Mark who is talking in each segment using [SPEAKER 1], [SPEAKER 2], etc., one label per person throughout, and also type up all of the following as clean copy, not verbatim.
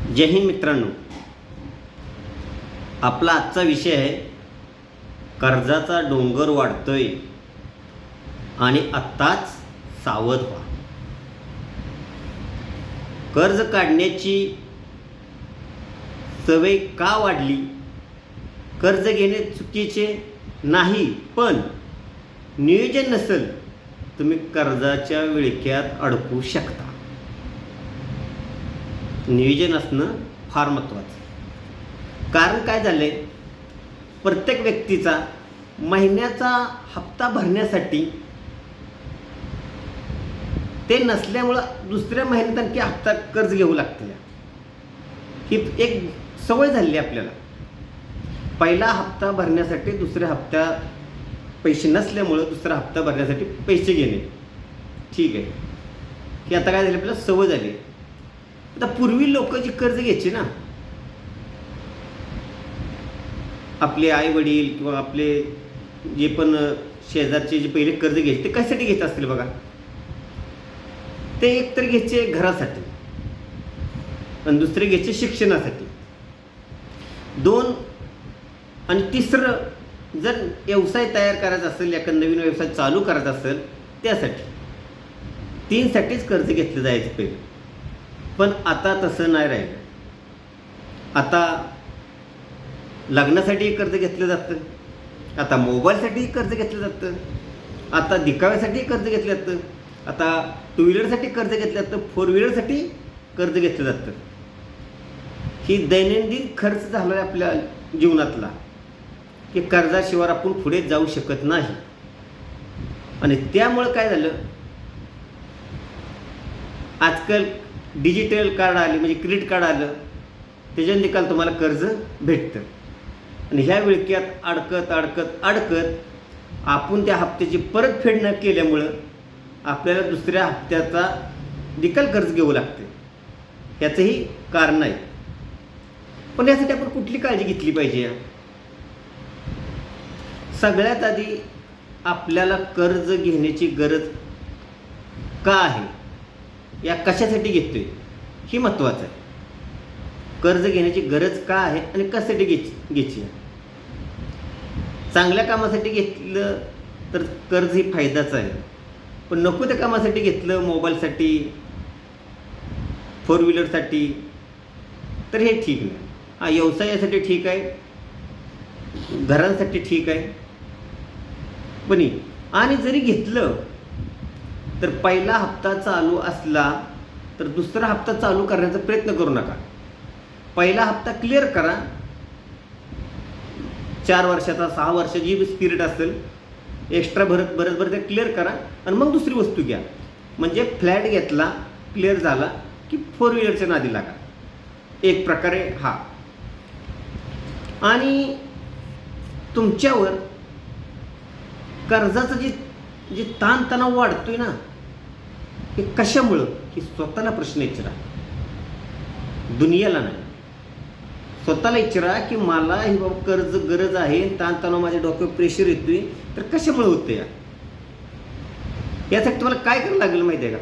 [SPEAKER 1] जय हिंद मित्रांनो, आपला आजचा विषय आहे कर्जाचा डोंगर वाढतोय आणि आत्ताच सावध व्हा. कर्ज काढण्याची सवय का वाढली? कर्ज घेणे चुकीचे नाही, पण नियोजन नसेल तुम्ही कर्जाच्या विळख्यात अडकू शकता. नियोजन असणं फार महत्त्वाचं. कारण काय झालं आहे, प्रत्येक व्यक्तीचा महिन्याचा हप्ता भरण्यासाठी ते नसल्यामुळं दुसऱ्या महिन्यात आणखी हप्ता कर्ज घेऊ लागते. ही एक सवय झाली आपल्याला. पहिला हप्ता भरण्यासाठी दुसऱ्या हप्त्या पैसे नसल्यामुळं दुसरा हप्ता भरण्यासाठी पैसे घेणे. ठीक आहे, की आता काय झालं, आपल्याला सवय झाली. आता पूर्वी लोक जी कर्ज घ्यायची ना, आपले आई वडील किंवा आपले जे पण शेजारचे जे पहिले कर्ज घ्यायचे ते कशासाठी घेत असतील बघा. ते एक तर घ्यायचे घरासाठी आणि दुसरे घ्यायचे शिक्षणासाठी. दोन आणि तिसरं जर व्यवसाय तयार करायचा असेल, एखादा नवीन व्यवसाय चालू करायचा असेल त्यासाठी. तीनसाठीच कर्ज घेतलं जायचं पहिलं. पण आता तसं नाही राहिलं. आता लग्नासाठी कर्ज घेतलं जातं, आता मोबाईलसाठी कर्ज घेतलं जातं, आता दिखाव्यासाठी कर्ज घेतलं जातं, आता टू व्हीलरसाठी कर्ज घेतलं जातं, फोर व्हीलरसाठी कर्ज घेतलं जातं. ही दैनंदिन खर्च झाला आहे आपल्या जीवनातला, की कर्जाशिवाय आपण पुढे जाऊ शकत नाही. आणि त्यामुळं काय झालं, आजकाल डिजिटल कार्ड आले, म्हणजे क्रेडिट कार्ड आलं, त्याच्याने निकाल तुम्हाला कर्ज भेटतं. आणि ह्या विळख्यात अडकत अडकत अडकत आपण त्या हप्त्याची परतफेड न केल्यामुळं आपल्याला दुसऱ्या हप्त्याचा निकाल कर्ज घेऊ लागते. याचंही कारण आहे. पण यासाठी आपण कुठली काळजी घेतली पाहिजे? सगळ्यात आधी आपल्याला कर्ज घेण्याची गरज का आहे, या कशासाठी घेतोय ही महत्त्वाचं आहे. कर्ज घेण्याची गरज का आहे आणि कशासाठी घ्यायची? चांगल्या कामासाठी घेतलं तर कर्ज ही फायद्याचं आहे. पण नको त्या कामासाठी घेतलं, मोबाईलसाठी, फोर व्हीलरसाठी, तर हे ठीक नाही. हा, व्यवसायासाठी ठीक आहे, घरांसाठी ठीक आहे. पण आणि जरी घेतलं तर पहिला हप्ता चालू असला तर दुसरा हप्ता चालू करण्याचा प्रयत्न करू नका. पहिला हप्ता क्लिअर करा. 4 वर्षाचा, 6 वर्षाची जी पिरियड असेल, एक्स्ट्रा भरत ते क्लिअर करा आणि मग दुसरी वस्तू घ्या. म्हणजे फ्लॅट घेतला, क्लिअर झाला की फोर व्हीलरच्या नादी लागा. एक प्रकारे हा. आणि तुमच्यावर कर्जाचं जे ताणतणाव वाढतोय ना, हे कशामुळं, की स्वतःला प्रश्न विचारा, दुनियाला नाही. स्वतःला विचारा की मला ही बाबा कर्ज गरज आहे, ताणतणाव माझ्या डोक्यावर प्रेशर येतोय, तर कशामुळे होतं यासाठी तुम्हाला काय करायला लागेल माहिती आहे का?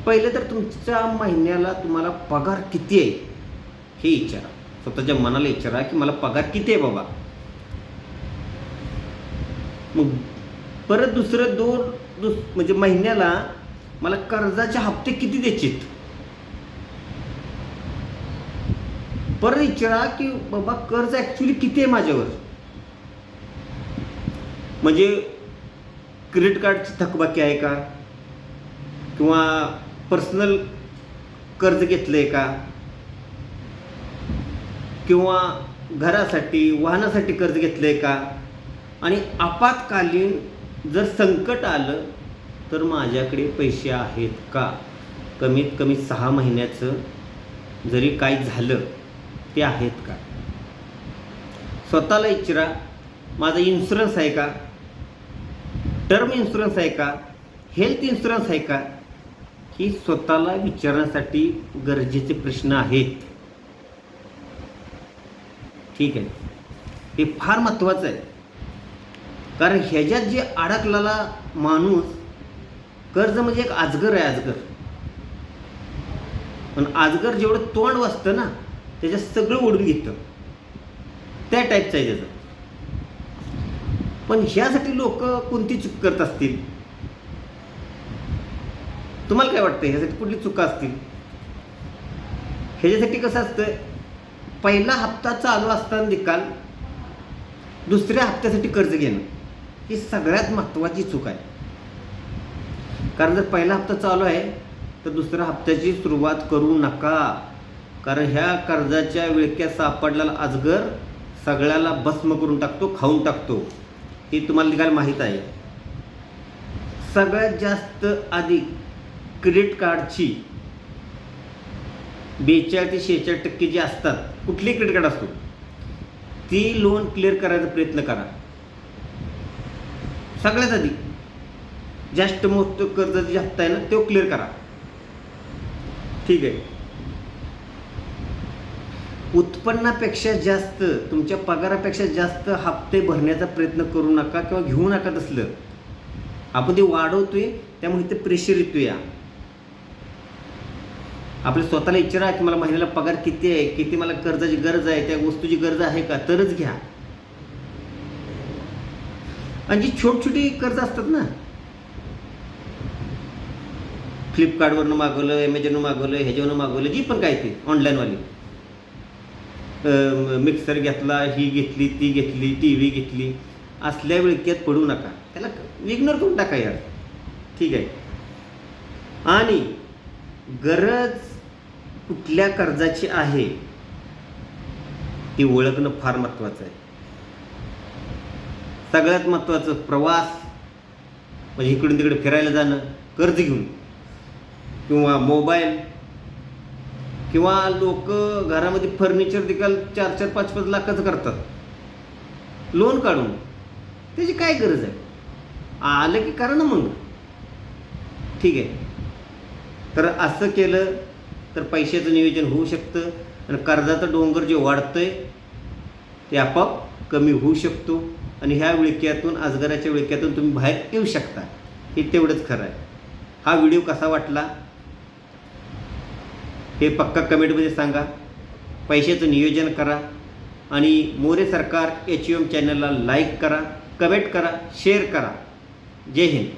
[SPEAKER 1] पहिलं तर तुमच्या महिन्याला तुम्हाला पगार किती आहे हे विचारा. स्वतःच्या मनाला विचारा की मला पगार किती आहे बाबा. मग परत दुसरं म्हणजे महिन्याला मला कर्जाचे हप्ते किती द्यायचेत. परत विचारा की बाबा कर्ज ॲक्च्युली किती आहे माझ्यावर. म्हणजे क्रेडिट कार्डची थकबाकी आहे का, किंवा पर्सनल कर्ज घेतलं आहे का, किंवा घरासाठी, वाहनासाठी कर्ज घेतलं आहे का. आणि आपत्कालीन जर संकट आलं तर माझ्याकडे पैसे आहेत का. कमीत कमी 6 महिन्याचं जरी काही झालं ते आहेत का. स्वतःला विचारा, माझा इन्शुरन्स आहे का, टर्म इन्शुरन्स आहे का, हेल्थ इन्शुरन्स आहे का. ही स्वतःला विचारण्यासाठी गरजेचे प्रश्न आहेत. ठीक आहे, हे फार महत्त्वाचं आहे. कारण ह्याच्यात जे अडकलेला माणूस, कर्ज म्हणजे एक अजगर आहे, अजगर. पण अजगर जेवढं तोंड वाजतं ना त्याच्यात सगळं ओढून घेतं, त्या टाईपचं आहे त्याचं. पण ह्यासाठी लोक कोणती चूक करत असतील? तुम्हाला काय वाटतं ह्यासाठी कुठली चुका असतील? ह्याच्यासाठी कसं असतं, पहिला हप्ता चालू असताना निकाल दुसऱ्या हप्त्यासाठी कर्ज घेणं ही सगळ्यात महत्त्वाची चूक आहे. कारण जर पहिला हप्ता चालू आहे तर दुसऱ्या हप्त्याची सुरुवात करू नका. कारण ह्या कर्जाच्या विळख्यात सापडलेला अजगर सगळ्याला भस्म करून टाकतो, खाऊन टाकतो. हे तुम्हाला निकाल माहीत आहे. सगळ्यात जास्त आधी क्रेडिट कार्डची 42 ते 46% जी असतात, कुठलीही क्रेडिट कार्ड असतो, ती लोन क्लिअर करायचा प्रयत्न करा. सगळ्यात आधी जास्त मोठं कर्ज जे हप्ता आहे ना तो क्लिअर करा. ठीक आहे. उत्पन्नापेक्षा जास्त, तुमच्या पगारापेक्षा जास्त हप्ते भरण्याचा प्रयत्न करू नका किंवा घेऊ नका. तसलं आपण ते वाढवतोय त्यामुळे ते प्रेशर येतो. या आपल्या स्वतःला विचारा की मला महिन्याला पगार किती आहे, किती मला कर्जाची गरज आहे, त्या वस्तूची गरज आहे का, तरच घ्या. आणि जी छोटी कर्ज असतात ना, फ्लिपकार्टवरनं मागवलं, ॲमेझॉनवरून मागवलं, ह्याच्यावरून मागवलं, जी पण काय ते ऑनलाईनवाली, मिक्सर घेतला, ही घेतली, ती घेतली, टी व्ही घेतली, असल्या विळख्यात पडू नका. त्याला इग्नोर करून टाका यार. ठीक आहे. आणि गरज कुठल्या कर्जाची आहे ती ओळखणं फार महत्त्वाचं आहे. सगळ्यात महत्त्वाचं प्रवास, म्हणजे इकडून तिकडे फिरायला जाणं कर्ज घेऊन, किंवा मोबाईल, किंवा लोक घरामध्ये फर्निचर देखील 4-4, 5-5 लाखाचं करतात लोन काढून. त्याची काय गरज आहे? आलं की करा ना मग. ठीक आहे. तर असं केलं तर पैशाचं नियोजन होऊ शकतं आणि कर्जाचं डोंगर जे वाढतंय ते आपोआप कमी होऊ शकतो आणि ह्या विळख्यातून, अजगराच्या विळख्यातून तुम्ही बाहेर येऊ शकता. हे तेवढंच खरं आहे. हा व्हिडिओ कसा वाटला हे पक्का कमेंटमध्ये सांगा. पैशाचं नियोजन करा आणि मोरे सरकार HUM चॅनलला लाईक करा, कमेंट करा, शेअर करा. जय हिंद.